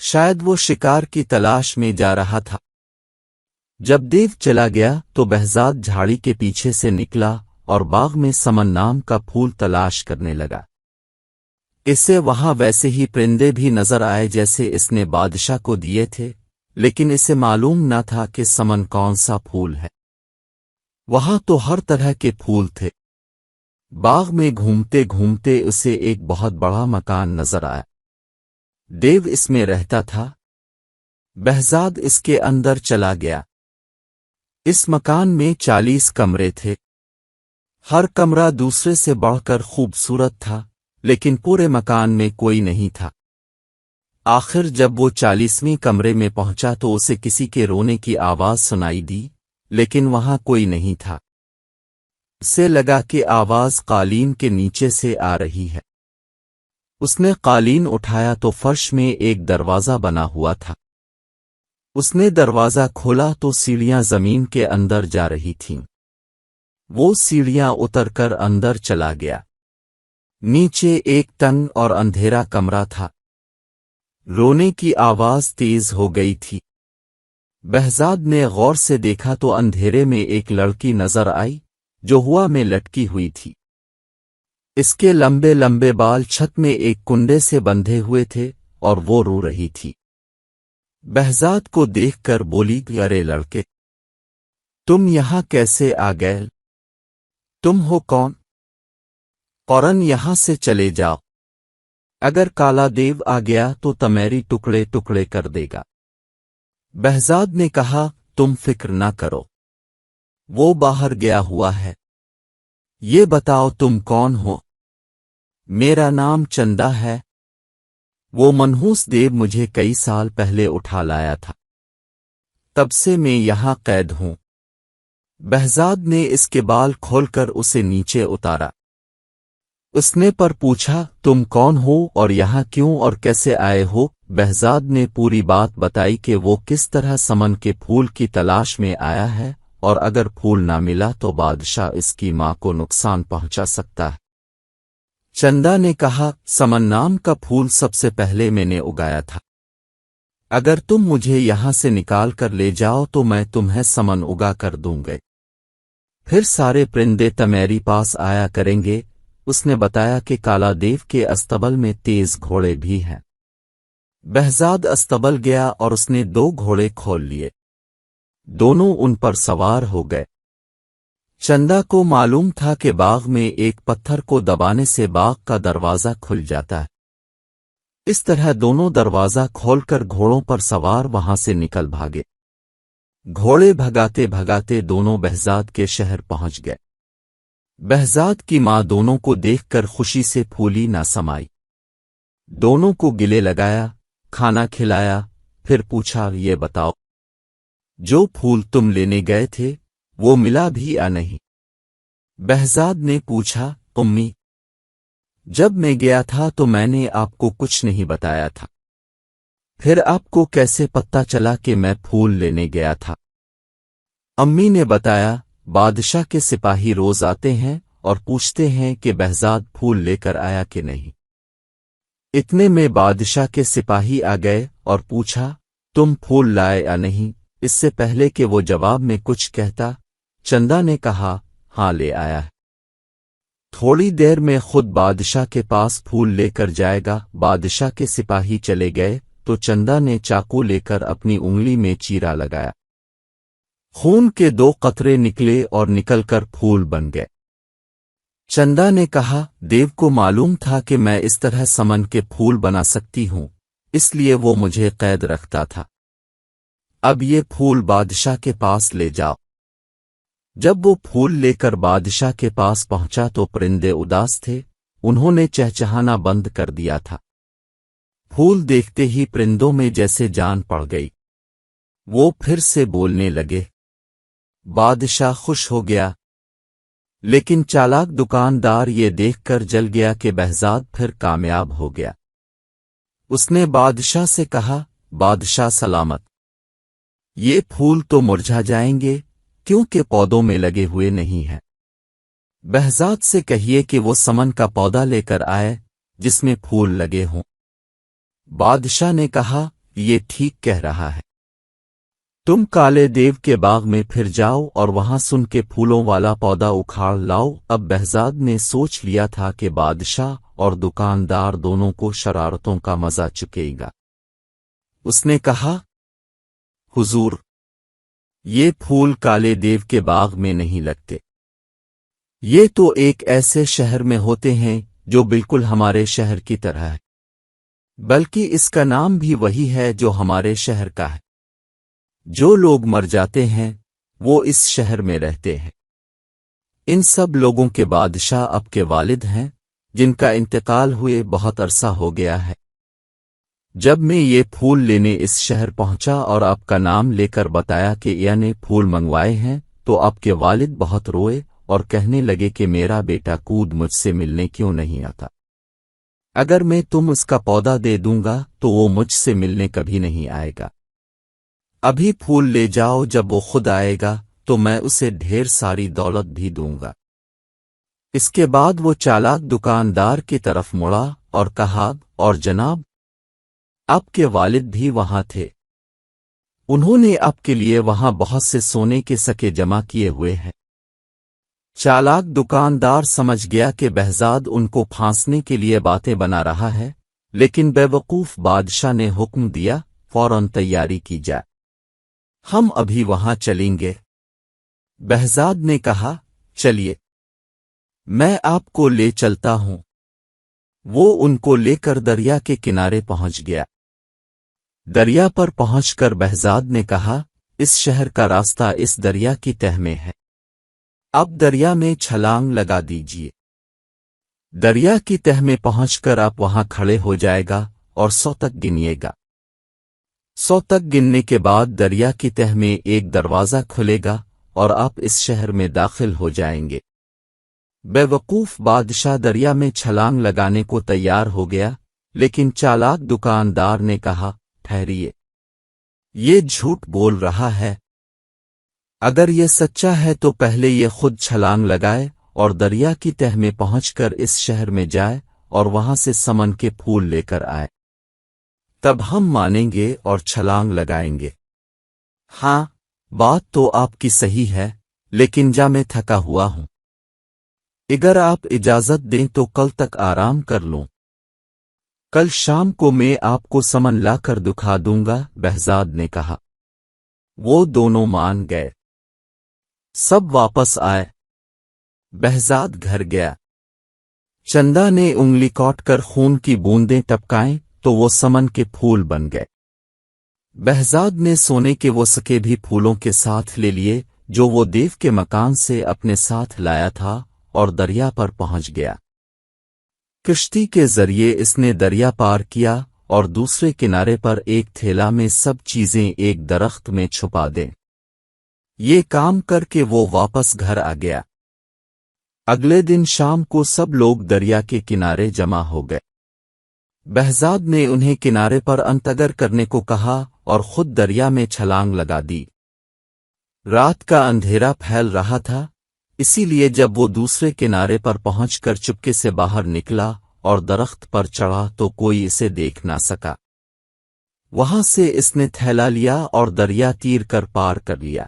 شاید وہ شکار کی تلاش میں جا رہا تھا۔ جب دیو چلا گیا تو بہزاد جھاڑی کے پیچھے سے نکلا اور باغ میں سمن نام کا پھول تلاش کرنے لگا۔ اسے وہاں ویسے ہی پرندے بھی نظر آئے جیسے اس نے بادشاہ کو دیے تھے، لیکن اسے معلوم نہ تھا کہ سمن کون سا پھول ہے۔ وہاں تو ہر طرح کے پھول تھے۔ باغ میں گھومتے گھومتے اسے ایک بہت بڑا مکان نظر آیا۔ دیو اس میں رہتا تھا۔ بہزاد اس کے اندر چلا گیا۔ اس مکان میں 40 کمرے تھے۔ ہر کمرہ دوسرے سے بڑھ کر خوبصورت تھا، لیکن پورے مکان میں کوئی نہیں تھا۔ آخر جب وہ 40ویں کمرے میں پہنچا تو اسے کسی کے رونے کی آواز سنائی دی، لیکن وہاں کوئی نہیں تھا۔ اسے لگا کہ آواز قالین کے نیچے سے آ رہی ہے۔ اس نے قالین اٹھایا تو فرش میں ایک دروازہ بنا ہوا تھا۔ اس نے دروازہ کھولا تو سیڑھیاں زمین کے اندر جا رہی تھیں۔ وہ سیڑھیاں اتر کر اندر چلا گیا۔ نیچے ایک تنگ اور اندھیرا کمرہ تھا۔ رونے کی آواز تیز ہو گئی تھی۔ بہزاد نے غور سے دیکھا تو اندھیرے میں ایک لڑکی نظر آئی جو ہوا میں لٹکی ہوئی تھی۔ اس کے لمبے لمبے بال چھت میں ایک کنڈے سے بندھے ہوئے تھے اور وہ رو رہی تھی۔ بہزاد کو دیکھ کر بولی، ارے لڑکے، تم یہاں کیسے آ گئے؟ تم ہو کون؟ فوراً یہاں سے چلے جاؤ، اگر کالا دیو آ گیا تو تمہاری ٹکڑے ٹکڑے کر دے گا۔ بہزاد نے کہا، تم فکر نہ کرو، وہ باہر گیا ہوا ہے۔ یہ بتاؤ تم کون ہو؟ میرا نام چندا ہے۔ وہ منحوس دیو مجھے کئی سال پہلے اٹھا لایا تھا، تب سے میں یہاں قید ہوں۔ بہزاد نے اس کے بال کھول کر اسے نیچے اتارا۔ اس نے پر پوچھا، تم کون ہو اور یہاں کیوں اور کیسے آئے ہو؟ بہزاد نے پوری بات بتائی کہ وہ کس طرح سمن کے پھول کی تلاش میں آیا ہے، اور اگر پھول نہ ملا تو بادشاہ اس کی ماں کو نقصان پہنچا سکتا ہے۔ چندا نے کہا، سمن نام کا پھول سب سے پہلے میں نے اگایا تھا۔ اگر تم مجھے یہاں سے نکال کر لے جاؤ تو میں تمہیں سمن اگا کر دوں گے، پھر سارے پرندے تمہاری پاس آیا کریں گے۔ اس نے بتایا کہ کالا دیو کے استبل میں تیز گھوڑے بھی ہیں۔ بہزاد استبل گیا اور اس نے 2 گھوڑے کھول لیے۔ دونوں ان پر سوار ہو گئے۔ چندا کو معلوم تھا کہ باغ میں ایک پتھر کو دبانے سے باغ کا دروازہ کھل جاتا ہے۔ اس طرح دونوں دروازہ کھول کر گھوڑوں پر سوار وہاں سے نکل بھاگے۔ گھوڑے بھگاتے بھگاتے دونوں بہزاد کے شہر پہنچ گئے۔ بہزاد کی ماں دونوں کو دیکھ کر خوشی سے پھولی نہ سمائی۔ دونوں کو گلے لگایا، کھانا کھلایا، پھر پوچھا، یہ بتاؤ، جو پھول تم لینے گئے تھے وہ ملا بھی یا نہیں؟ بہزاد نے پوچھا، امی، جب میں گیا تھا تو میں نے آپ کو کچھ نہیں بتایا تھا، پھر آپ کو کیسے پتہ چلا کہ میں پھول لینے گیا تھا؟ امی نے بتایا، بادشاہ کے سپاہی روز آتے ہیں اور پوچھتے ہیں کہ بہزاد پھول لے کر آیا کہ نہیں۔ اتنے میں بادشاہ کے سپاہی آ گئے اور پوچھا، تم پھول لائے یا نہیں؟ اس سے پہلے کہ وہ جواب میں کچھ کہتا، چندا نے کہا، ہاں لے آیا ہے۔ تھوڑی دیر میں خود بادشاہ کے پاس پھول لے کر جائے گا۔ بادشاہ کے سپاہی چلے گئے تو چندا نے چاقو لے کر اپنی انگلی میں چیرا لگایا۔ خون کے 2 قطرے نکلے اور نکل کر پھول بن گئے۔ چندا نے کہا، دیو کو معلوم تھا کہ میں اس طرح سمن کے پھول بنا سکتی ہوں، اس لیے وہ مجھے قید رکھتا تھا۔ اب یہ پھول بادشاہ کے پاس لے جاؤ۔ جب وہ پھول لے کر بادشاہ کے پاس پہنچا تو پرندے اداس تھے، انہوں نے چہچہانا بند کر دیا تھا۔ پھول دیکھتے ہی پرندوں میں جیسے جان پڑ گئی، وہ پھر سے بولنے لگے۔ بادشاہ خوش ہو گیا، لیکن چالاک دکاندار یہ دیکھ کر جل گیا کہ بہزاد پھر کامیاب ہو گیا۔ اس نے بادشاہ سے کہا، بادشاہ سلامت، یہ پھول تو مرجھا جائیں گے کیونکہ پودوں میں لگے ہوئے نہیں ہیں۔ بہزاد سے کہیے کہ وہ سمن کا پودا لے کر آئے جس میں پھول لگے ہوں۔ بادشاہ نے کہا، یہ ٹھیک کہہ رہا ہے۔ تم کالے دیو کے باغ میں پھر جاؤ اور وہاں سن کے پھولوں والا پودا اکھاڑ لاؤ۔ اب بہزاد نے سوچ لیا تھا کہ بادشاہ اور دکاندار دونوں کو شرارتوں کا مزہ چکے گا۔ اس نے کہا، حضور، یہ پھول کالے دیو کے باغ میں نہیں لگتے۔ یہ تو ایک ایسے شہر میں ہوتے ہیں جو بالکل ہمارے شہر کی طرح ہے، بلکہ اس کا نام بھی وہی ہے جو ہمارے شہر کا ہے۔ جو لوگ مر جاتے ہیں وہ اس شہر میں رہتے ہیں۔ ان سب لوگوں کے بادشاہ آپ کے والد ہیں، جن کا انتقال ہوئے بہت عرصہ ہو گیا ہے۔ جب میں یہ پھول لینے اس شہر پہنچا اور آپ کا نام لے کر بتایا کہ یہ نے پھول منگوائے ہیں، تو آپ کے والد بہت روئے اور کہنے لگے کہ میرا بیٹا کود مجھ سے ملنے کیوں نہیں آتا؟ اگر میں تم اس کا پودا دے دوں گا تو وہ مجھ سے ملنے کبھی نہیں آئے گا۔ ابھی پھول لے جاؤ، جب وہ خود آئے گا تو میں اسے ڈھیر ساری دولت بھی دوں گا۔ اس کے بعد وہ چالاک دکاندار کی طرف مڑا اور کہا، اور جناب، آپ کے والد بھی وہاں تھے۔ انہوں نے آپ کے لیے وہاں بہت سے سونے کے سکے جمع کیے ہوئے ہیں۔ چالاک دکاندار سمجھ گیا کہ بہزاد ان کو پھانسنے کے لیے باتیں بنا رہا ہے، لیکن بے وقوف بادشاہ نے حکم دیا، فوراً تیاری کی جائے، ہم ابھی وہاں چلیں گے۔ بہزاد نے کہا، چلیے، میں آپ کو لے چلتا ہوں۔ وہ ان کو لے کر دریا کے کنارے پہنچ گیا۔ دریا پر پہنچ کر بہزاد نے کہا، اس شہر کا راستہ اس دریا کی تہ میں ہے، اب دریا میں چھلانگ لگا دیجیے۔ دریا کی تہ میں پہنچ کر آپ وہاں کھڑے ہو جائے گا اور 100 تک گنیے گا۔ 100 تک گننے کے بعد دریا کی تہ میں ایک دروازہ کھلے گا اور آپ اس شہر میں داخل ہو جائیں گے۔ بے وقوف بادشاہ دریا میں چھلانگ لگانے کو تیار ہو گیا، لیکن چالاک دکاندار نے کہا، ٹھہریے، یہ جھوٹ بول رہا ہے۔ اگر یہ سچا ہے تو پہلے یہ خود چھلانگ لگائے اور دریا کی تہ میں پہنچ کر اس شہر میں جائے اور وہاں سے سمن کے پھول لے کر آئے، تب ہم مانیں گے اور چھلانگ لگائیں گے۔ ہاں، بات تو آپ کی صحیح ہے، لیکن جا میں تھکا ہوا ہوں۔ اگر آپ اجازت دیں تو کل تک آرام کر لوں۔ کل شام کو میں آپ کو سمن لا کر دکھا دوں گا، بہزاد نے کہا۔ وہ دونوں مان گئے۔ سب واپس آئے۔ بہزاد گھر گیا۔ چندا نے انگلی کاٹ کر خون کی بوندیں ٹپکائیں تو وہ سمن کے پھول بن گئے۔ بہزاد نے سونے کے وہ سکے بھی پھولوں کے ساتھ لے لیے جو وہ دیو کے مکان سے اپنے ساتھ لایا تھا، اور دریا پر پہنچ گیا۔ کشتی کے ذریعے اس نے دریا پار کیا اور دوسرے کنارے پر ایک تھیلا میں سب چیزیں ایک درخت میں چھپا دیں۔ یہ کام کر کے وہ واپس گھر آ گیا۔ اگلے دن شام کو سب لوگ دریا کے کنارے جمع ہو گئے۔ بہزاد نے انہیں کنارے پر انتظار کرنے کو کہا اور خود دریا میں چھلانگ لگا دی۔ رات کا اندھیرا پھیل رہا تھا، اسی لیے جب وہ دوسرے کنارے پر پہنچ کر چپکے سے باہر نکلا اور درخت پر چڑھا تو کوئی اسے دیکھ نہ سکا۔ وہاں سے اس نے تھیلا لیا اور دریا تیر کر پار کر لیا۔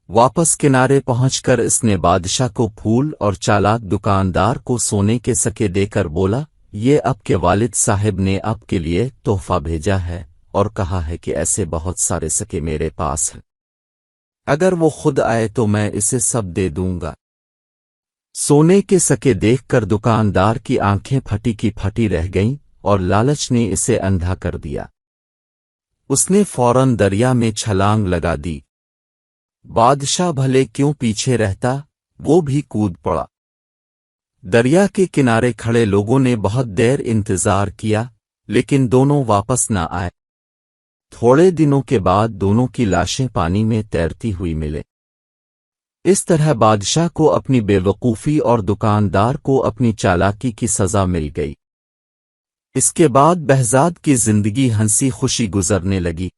واپس کنارے پہنچ کر اس نے بادشاہ کو پھول اور چالاک دکاندار کو سونے کے سکے دے کر بولا، یہ آپ کے والد صاحب نے آپ کے لیے تحفہ بھیجا ہے اور کہا ہے کہ ایسے بہت سارے سکے میرے پاس ہیں، اگر وہ خود آئے تو میں اسے سب دے دوں گا۔ سونے کے سکے دیکھ کر دکاندار کی آنکھیں پھٹی کی پھٹی رہ گئیں اور لالچ نے اسے اندھا کر دیا۔ اس نے فوراً دریا میں چھلانگ لگا دی۔ بادشاہ بھلے کیوں پیچھے رہتا، وہ بھی کود پڑا۔ دریا کے کنارے کھڑے لوگوں نے بہت دیر انتظار کیا، لیکن دونوں واپس نہ آئے۔ تھوڑے دنوں کے بعد دونوں کی لاشیں پانی میں تیرتی ہوئی ملے۔ اس طرح بادشاہ کو اپنی بے وقوفی اور دکاندار کو اپنی چالاکی کی سزا مل گئی۔ اس کے بعد بہزاد کی زندگی ہنسی خوشی گزرنے لگی۔